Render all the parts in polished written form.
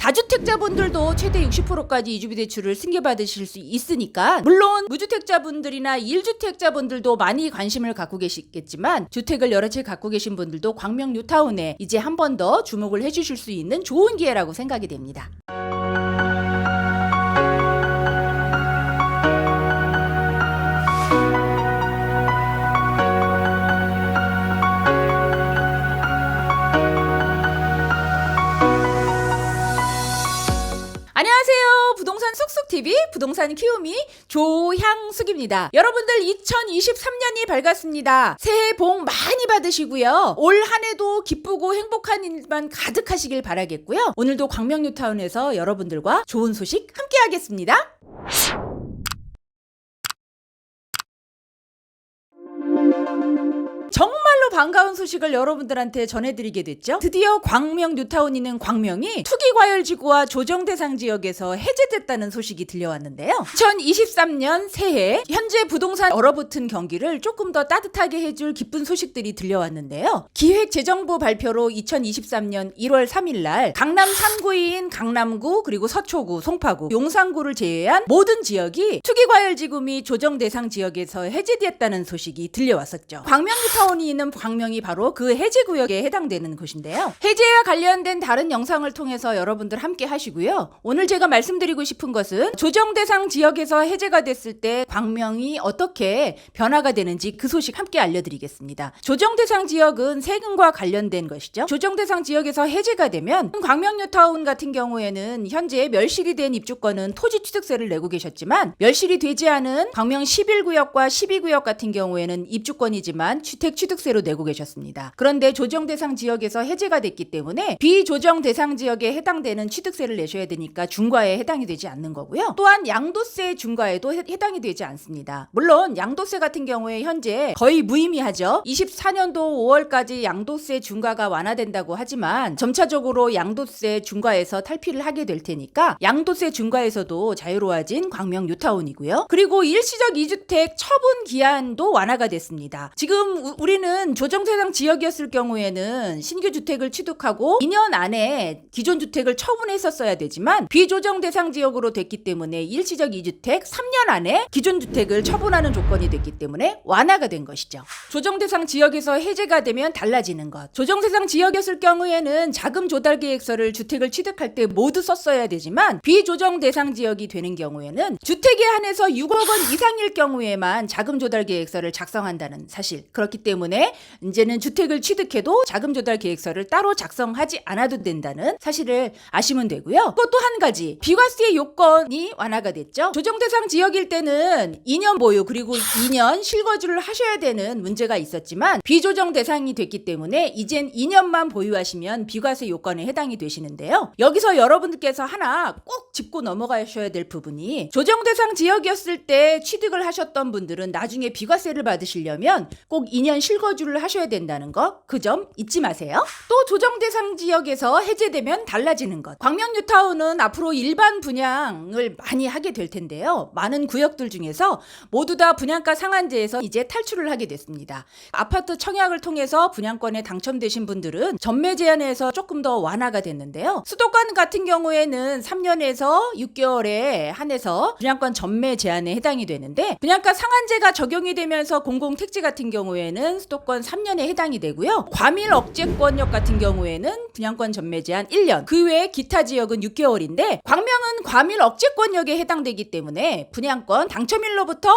다주택자분들도 최대 60%까지 이주비 대출을 승계받으실 수 있으니까, 물론 무주택자분들이나 1주택자분들도 많이 관심을 갖고 계시겠지만 주택을 여러 채 갖고 계신 분들도 광명 뉴타운에 이제 한 번 더 주목을 해주실 수 있는 좋은 기회라고 생각이 됩니다. 안녕하세요. 부동산 쑥쑥TV 부동산 키우미 조향숙입니다. 여러분들 2023년이 밝았습니다. 새해 복 많이 받으시고요. 올 한 해도 기쁘고 행복한 일만 가득하시길 바라겠고요. 오늘도 광명 뉴타운에서 여러분들과 좋은 소식 함께 하겠습니다. 정말로 반가운 소식을 여러분들한테 전해드리게 됐죠. 드디어 광명 뉴타운이는 광명이 투기과열지구와 조정대상지역에서 해제됐다는 소식이 들려왔는데요. 2023년 새해 현재 부동산 얼어붙은 경기를 조금 더 따뜻하게 해줄 기쁜 소식들이 들려왔는데요. 기획재정부 발표로 2023년 1월 3일날 강남 3구인 강남구, 그리고 서초구, 송파구, 용산구를 제외한 모든 지역이 투기과열지구 및 조정대상지역에서 해제됐다는 소식이 들려왔었죠. 광명 뉴타운이 있는 광명이 바로 그 해제구역에 해당되는 곳인데요. 해제와 관련된 다른 영상을 통해서 여러분들 함께 하시고요. 오늘 제가 말씀드리고 싶은 것은 조정대상 지역에서 해제가 됐을 때 광명이 어떻게 변화가 되는지 그 소식 함께 알려드리겠습니다. 조정대상 지역은 세금과 관련된 것이죠. 조정대상 지역에서 해제가 되면 광명 뉴타운 같은 경우에는 현재 멸실이 된 입주권은 토지취득세를 내고 계셨지만, 멸실이 되지 않은 광명 11구역과 12구역 같은 경우에는 입주권이지만 주택취득세로 내고 계셨습니다. 그런데 조정대상 지역에서 해제가 됐기 때문에 비조정대상 지역에 해당되는 취득세를 내셔야 되니까 중과에 해당이 되지 않는 거고요. 또한 양도세 중과에도 해당이 되지 않습니다. 물론 양도세 같은 경우에 현재 거의 무의미하죠. 24년도 5월까지 양도세 중과가 완화된다고 하지만 점차적으로 양도세 중과에서 탈피를 하게 될 테니까 양도세 중과에서도 자유로워진 광명 뉴타운이고요. 그리고 일시적 2주택 처분 기한도 완화가 됐습니다. 지금 우리는 조정대상 지역이었을 경우에는 신규 주택을 취득하고 2년 안에 기존 주택을 처분했었어야 되지만, 비조정대상 지역으로 됐기 때문에 일시적 2주택 3년 안에 기존 주택을 처분하는 조건이 됐기 때문에 완화가 된 것이죠. 조정대상 지역에서 해제가 되면 달라지는 것. 조정대상 지역이었을 경우에는 자금 조달 계획서를 주택을 취득할 때 모두 썼어야 되지만, 비조정대상 지역이 되는 경우에는 주택에 한해서 6억 원 이상일 경우에만 자금 조달 계획서를 작성한다는 사실. 그렇기 때문에 이제는 주택을 취득해도 자금 조달 계획서를 따로 작성하지 않아도 된다는 사실을 아시면 되고요. 또 한 가지, 비과세 요건이 완화가 됐죠. 조정대상 지역일 때는 2년 보유 그리고 2년 실거주를 하셔야 되는 문제가 있었지만, 비조정 대상이 됐기 때문에 이젠 2년만 보유하시면 비과세 요건에 해당이 되시는데요. 여기서 여러분들께서 하나 꼭 짚고 넘어가셔야 될 부분이, 조정대상 지역이었을 때 취득을 하셨던 분들은 나중에 비과세를 받으시려면 꼭 2년 실거주를 하셔야 된다는 거, 그 점 잊지 마세요. 또 조정대상 지역에서 해제되면 달라지는 것. 광명 뉴타운은 앞으로 일반 분양을 많이 하게 될 텐데요. 많은 구역들 중에서 모두 다 분양가 상한제에서 이제 탈출을 하게 됐습니다. 아파트 청약을 통해서 분양권에 당첨되신 분들은 전매 제한에서 조금 더 완화가 됐는데요. 수도권 같은 경우에는 3년에서 6개월에 한해서 분양권 전매 제한에 해당이 되는데, 분양가 상한제가 적용이 되면서 공공택지 같은 경우에는 수도권 3년에 해당이 되고요. 과밀 억제권역 같은 경우에는 분양권 전매 제한 1년, 그 외에 기타 지역은 6개월인데 광명은 과밀 억제권역에 해당되기 때문에 분양권 당첨일로부터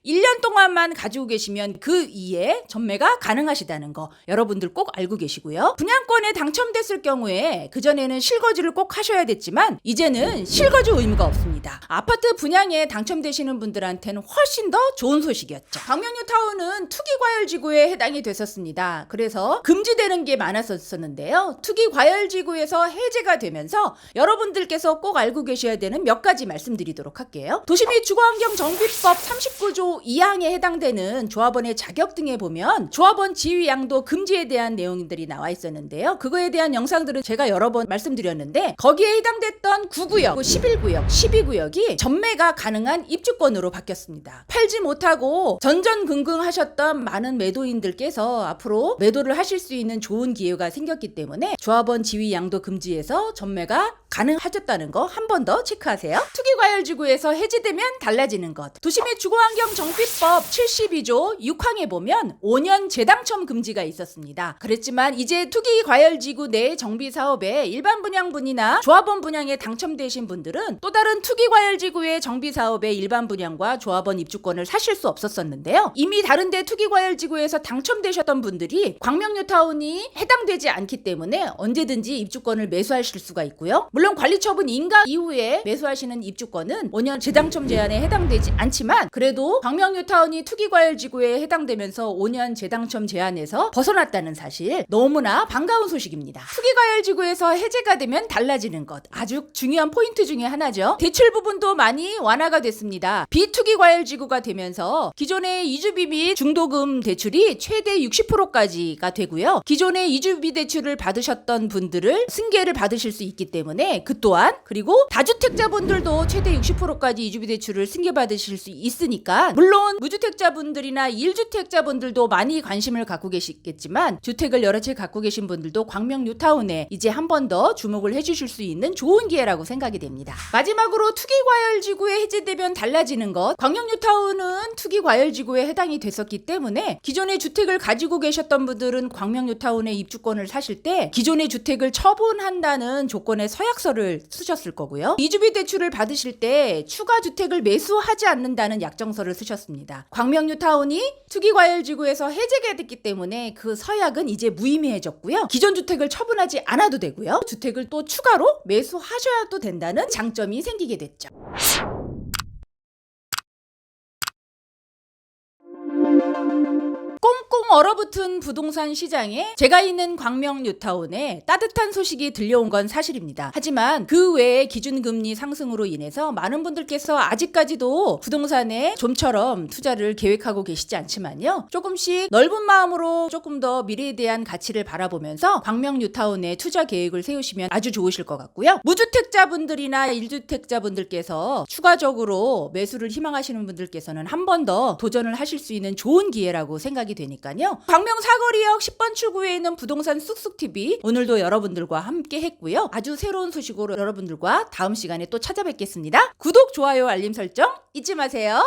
1년 동안만 가지고 계시면 그 이에 전매가 가능하시다는 거 여러분들 꼭 알고 계시고요. 분양권에 당첨됐을 경우에 그전에는 실거주를 꼭 하셔야 됐지만 이제는 실거주 의무가 없습니다. 아파트 분양에 당첨되시는 분들한테는 훨씬 더 좋은 소식이었죠. 광명 뉴타운은 투기과열지구에 해당이 됐었습니다. 그래서 금지되는 게 많았었는데요. 투기과열지구에서 해제가 되면서 여러분들께서 꼭 알고 계셔야 되는 몇 가지 말씀드리도록 할게요. 도시 및 주거환경정비법 39조 조 2항에 해당되는 조합원의 자격 등에 보면 조합원 지위 양도 금지에 대한 내용들이 나와 있었는데요. 그거에 대한 영상들은 제가 여러 번 말씀드렸는데 거기에 해당됐던 9구역, 11구역, 12구역이 전매가 가능한 입주권으로 바뀌었습니다. 팔지 못하고 전전긍긍 하셨던 많은 매도인들께서 앞으로 매도를 하실 수 있는 좋은 기회가 생겼기 때문에 조합원 지위 양도 금지에서 전매가 가능해졌다는 거 한 번 더 체크하세요. 투기과열지구에서 해제되면 달라지는 것. 도시및 주거환경정비법 72조 6항에 보면 5년 재당첨 금지가 있었습니다. 그랬지만 이제 투기과열지구 내 정비사업에 일반 분양분이나 조합원 분양에 당첨되신 분들은 또 다른 투기과열지구의 정비사업의 일반 분양과 조합원 입주권을 사실 수 없었었는데요. 이미 다른데 투기과열지구에서 당첨되셨던 분들이 광명뉴타운이 해당되지 않기 때문에 언제든지 입주권을 매수하실 수가 있고요. 물론 관리처분 인가 이후에 매수하시는 입주권은 5년 재당첨 제한에 해당되지 않지만 그래도 광명뉴타운이 투기과열지구에 해당되면서 5년 재당첨 제한에서 벗어났다는 사실 너무나 반가운 소식입니다. 투기과열지구에서 해제가 되면 달라지는 것 아주 중요한 포인트 중에 하나죠. 대출 부분도 많이 완화가 됐습니다. 비투기과열지구가 되면서 기존의 이주비 및 중도금 대출이 최대 60%까지가 되고요. 기존의 이주비 대출을 받으셨던 분들을 승계를 받으실 수 있기 때문에 그 또한 그리고 다주택자분들도 최대 60%까지 이주비 대출을 승계받으실 수 있으니까 물론 무주택자분들이나 1주택자분들도 많이 관심을 갖고 계시겠지만 주택을 여러 채 갖고 계신 분들도 광명뉴타운에 이제 한 번 더 주목을 해주실 수 있는 좋은 기회라고 생각이 됩니다. 마지막으로 투기과열지구에 해제되면 달라지는 것 광명뉴타운은 투기과열지구에 해당이 됐었기 때문에 기존의 주택을 가지고 계셨던 분들은 광명뉴타운의 입주권을 사실 때 기존의 주택을 처분한다는 조건의 서약서를 쓰셨을 거고요. 이주비 대출을 받으실 때 추가 주택을 매수하지 않는다는 약정서를 쓰셨습니다. 광명뉴타운이 투기과열지구에서 해제가 됐기 때문에 그 서약은 이제 무의미해졌고요. 기존 주택을 처분하지 않아도 되고요. 주택을 또 추가로 매수하셔도 된다는 장점이 생기게 됐죠. 꽁꽁 얼어붙은 부동산 시장에 제가 있는 광명뉴타운에 따뜻한 소식이 들려온 건 사실입니다. 하지만 그 외에 기준금리 상승으로 인해서 많은 분들께서 아직까지도 부동산에 좀처럼 투자를 계획하고 계시지 않지만요. 조금씩 넓은 마음으로 조금 더 미래에 대한 가치를 바라보면서 광명뉴타운에 투자 계획을 세우시면 아주 좋으실 것 같고요. 무주택자분들이나 1주택자분들께서 추가적으로 매수를 희망하시는 분들께서는 한 번 더 도전을 하실 수 있는 좋은 기회라고 생각이 되니까요. 광명 사거리역 10번 출구에 있는 부동산 쑥쑥TV 오늘도 여러분들과 함께 했고요. 아주 새로운 소식으로 여러분들과 다음 시간에 또 찾아뵙겠습니다. 구독, 좋아요, 알림 설정 잊지 마세요.